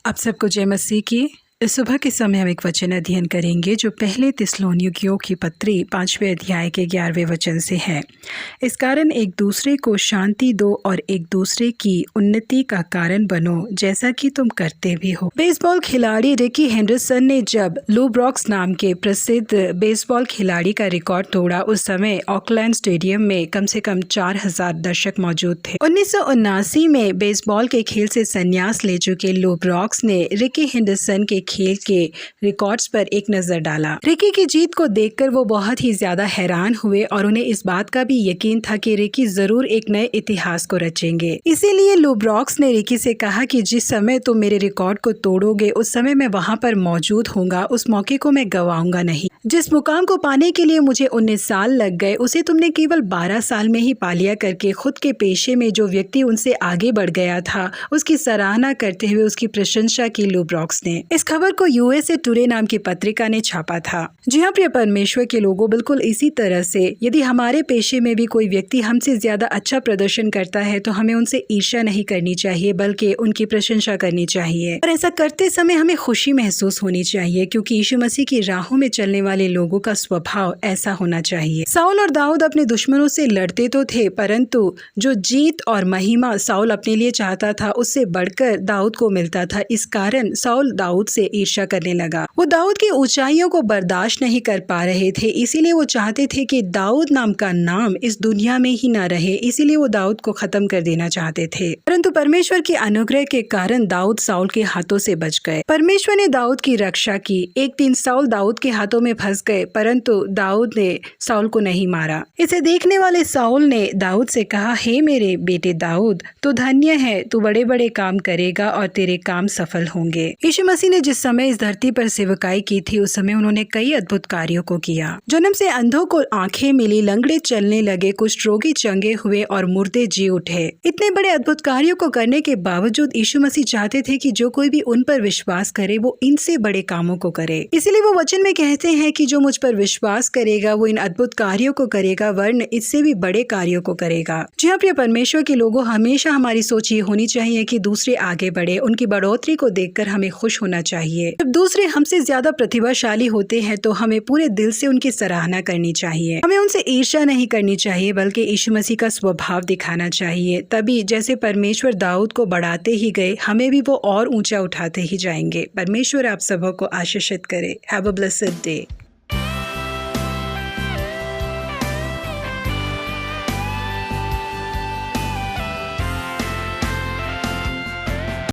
आप सबको जय मसीह की। इस सुबह के समय हम एक वचन अध्ययन करेंगे जो पहले थिस्सलुनीकियों की पत्री 5वें अध्याय के 11वें वचन से है। इस कारण एक दूसरे को शांति दो और एक दूसरे की उन्नति का कारण बनो, जैसा कि तुम करते भी हो। बेसबॉल खिलाड़ी रिकी हेंडरसन ने जब लो ब्रॉक्स नाम के प्रसिद्ध बेसबॉल खिलाड़ी का रिकॉर्ड तोड़ा, उस समय ऑकलैंड स्टेडियम में कम से कम 4000 दर्शक मौजूद थे। 1979 में बेसबॉल के खेल से संन्यास ले चुके लो ब्रॉक्स ने रिकी हेंडरसन के खेल के रिकॉर्ड्स पर एक नजर डाला। रिकी की जीत को देखकर वो बहुत ही ज्यादा हैरान हुए और उन्हें इस बात का भी यकीन था कि रिकी जरूर एक नए इतिहास को रचेंगे। इसीलिए लो ब्रॉक्स ने रिकी से कहा कि जिस समय तुम मेरे रिकॉर्ड को तोड़ोगे उस समय मैं वहां पर मौजूद होऊंगा, उस मौके को मैं गवाऊंगा नहीं। जिस मुकाम को पाने के लिए मुझे 19 साल लग गए, उसे तुमने केवल 12 साल में ही पा लिया करके खुद के पेशे में जो व्यक्ति उनसे आगे बढ़ गया था उसकी सराहना करते हुए उसकी प्रशंसा की लो ब्रॉक्स ने। इस खबर को यूएसए टुडे नाम की पत्रिका ने छापा था। जी हाँ प्रिय परमेश्वर के लोगों, बिल्कुल इसी तरह से यदि हमारे पेशे में भी कोई व्यक्ति हमसे ज्यादा अच्छा प्रदर्शन करता है तो हमें उनसे ईर्ष्या नहीं करनी चाहिए, बल्कि उनकी प्रशंसा करनी चाहिए। और ऐसा करते समय हमें खुशी महसूस होनी चाहिए, क्योंकि यीशु मसीह की राहों में चलने वाले लोगों का स्वभाव ऐसा होना चाहिए। साउल और दाऊद अपने दुश्मनों से लड़ते तो थे, परंतु जो जीत और महिमा साउल अपने लिए चाहता था उससे बढ़कर दाऊद को मिलता था। इस कारण साउल दाऊद से ईर्ष्या करने लगा। वो दाऊद की ऊंचाइयों को बर्दाश्त नहीं कर पा रहे थे, इसीलिए वो चाहते थे कि दाऊद नाम का नाम इस दुनिया में ही ना रहे, इसीलिए वो दाऊद को खत्म कर देना चाहते थे। परंतु परमेश्वर की अनुग्रह के कारण दाऊद साउल के हाथों से बच गए। परमेश्वर ने दाऊद की रक्षा की। एक दिन साउल दाऊद के हाथों में फंस गए, परंतु दाऊद ने साउल को नहीं मारा। इसे देखने वाले साउल ने दाऊद से कहा, हे मेरे बेटे दाऊद, तू धन्य है, तू बड़े बड़े काम करेगा और तेरे काम सफल होंगे। यीशु मसीह ने जिस समय इस धरती पर सेवकाई की थी उस समय उन्होंने कई अद्भुत कार्यों को किया। जन्म से अंधों को आंखें मिली, लंगड़े चलने लगे, कुष्ठ रोगी चंगे हुए और मुर्दे जी उठे। इतने बड़े अद्भुत कार्यों को करने के बावजूद यीशु मसीह चाहते थे कि जो कोई भी उन पर विश्वास करे वो इनसे बड़े कामों को करे। इसीलिए वो वचन में कहते हैं कि जो मुझ पर विश्वास करेगा वो इन अद्भुत कार्यों को करेगा, वरन इससे भी बड़े कार्यों को करेगा। जी हाँ प्रिय परमेश्वर के लोगों, हमेशा हमारी सोच ये होनी चाहिए कि दूसरे आगे बढ़े, उनकी बढ़ोतरी को देखकर हमें खुश होना चाहिए। जब दूसरे हमसे ज्यादा प्रतिभाशाली होते हैं तो हमें पूरे दिल से उनकी सराहना करनी चाहिए। हमें उनसे ईर्ष्या नहीं करनी चाहिए, बल्कि यीशु मसीह का स्वभाव दिखाना चाहिए। तभी जैसे परमेश्वर दाऊद को बढ़ाते ही गए, हमें भी वो और ऊंचा उठाते ही जाएंगे। परमेश्वर आप सबों को आशीषित करे। Have a blessed day.